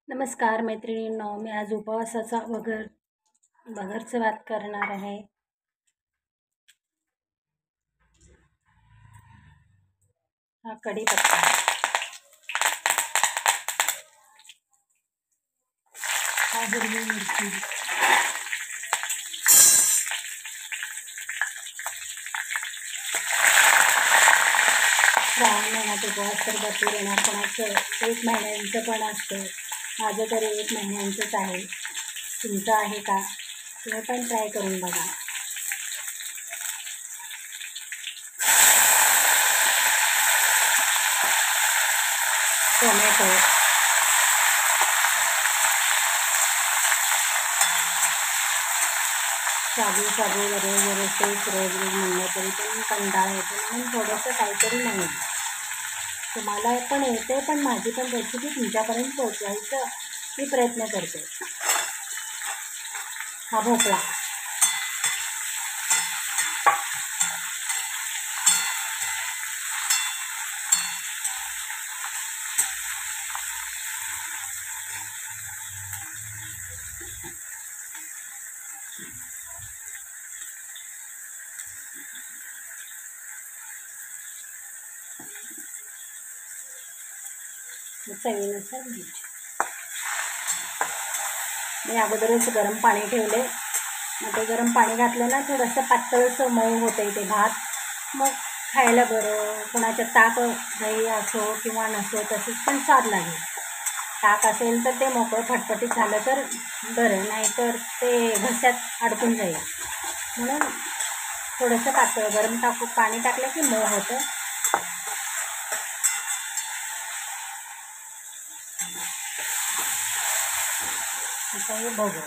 नमस्कार मैत्रिणींनो, मी आज उपवासाचा भगरचं भात करणार आहे. हा कढीपत्ता, हा हिरवी मिरची, श्रावण महिन्यात उपवास तर भरपूर येणार. कोणाचं 1 महिन्यांचं पण असतं. माझं तरी 1 महिन्यांचंच आहे. तुमचं आहे का? तुम्ही पण ट्राय करून बघा. टोमॅटो, शाबू वगैरे तेच रोज म्हणलं तरी पण कंटाळा येतो. म्हणून थोडंसं काहीतरी नवीन. तुम्हाला पण येते, पण माझी पण रेसिपी तुमच्यापर्यंत पोहोचवायचा मी प्रयत्न करते. हा भोपळा, चवीनुसार मीठ. मी अगोदरच गरम पाणी ठेवले. मग ते गरम पाणी घातलं ना, थोडंसं पातळसं मऊ होतं ते भात. मग खायला बरं. कोणाच्या ताक दही असो किंवा नसो तसंच पण स्वाद लागेल. ताक असेल तर ते मोकळं फटफटीत झालं तर बरं, नाहीतर ते घशात अडकून जाईल. म्हणून थोडंसं पातळ गरम पाणी टाकलं की मऊ होतं. आता हे बघू.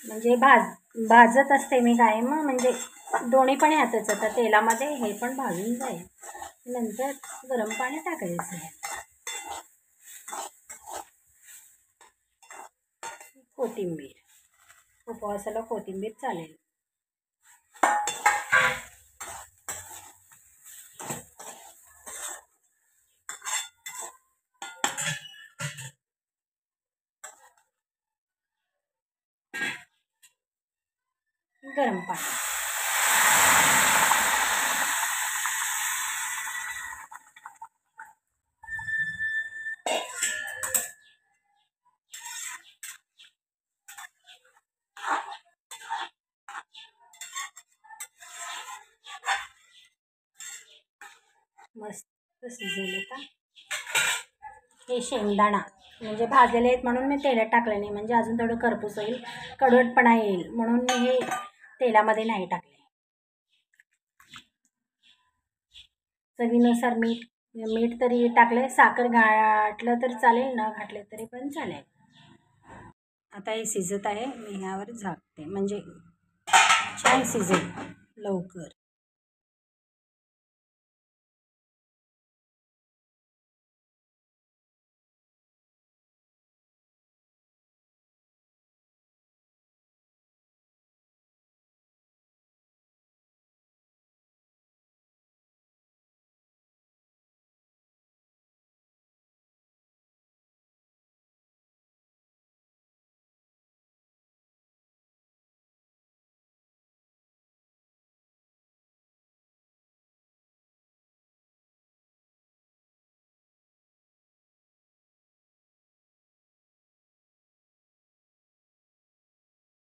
म्हणजे भाजत असते मी कायम. म्हणजे दोन्ही पण ह्यातच. आता तेलामध्ये हे पण भाजून जाईल. नंतर गरम पाणी टाकायचं. कोथिंबीर, उपवासाला कोथिंबीर चालेल. गरम पाणी, मस्त शिजवलं का. हे शेंगदाणा म्हणजे भाजलेले आहेत म्हणून मी तेलात टाकलं नाही. म्हणजे अजून थोडं करपूस होईल, कडवटपणा येईल म्हणून मी हे तेलामध्ये नाही टाकले. चवीनुसार मीठ तरी टाकले. साखर घातलं तर चालेल, न घातले तरी पण चालेल. आता हे शिजत आहे. मी ह्यावर झाकते म्हणजे छान शिजेल लवकर.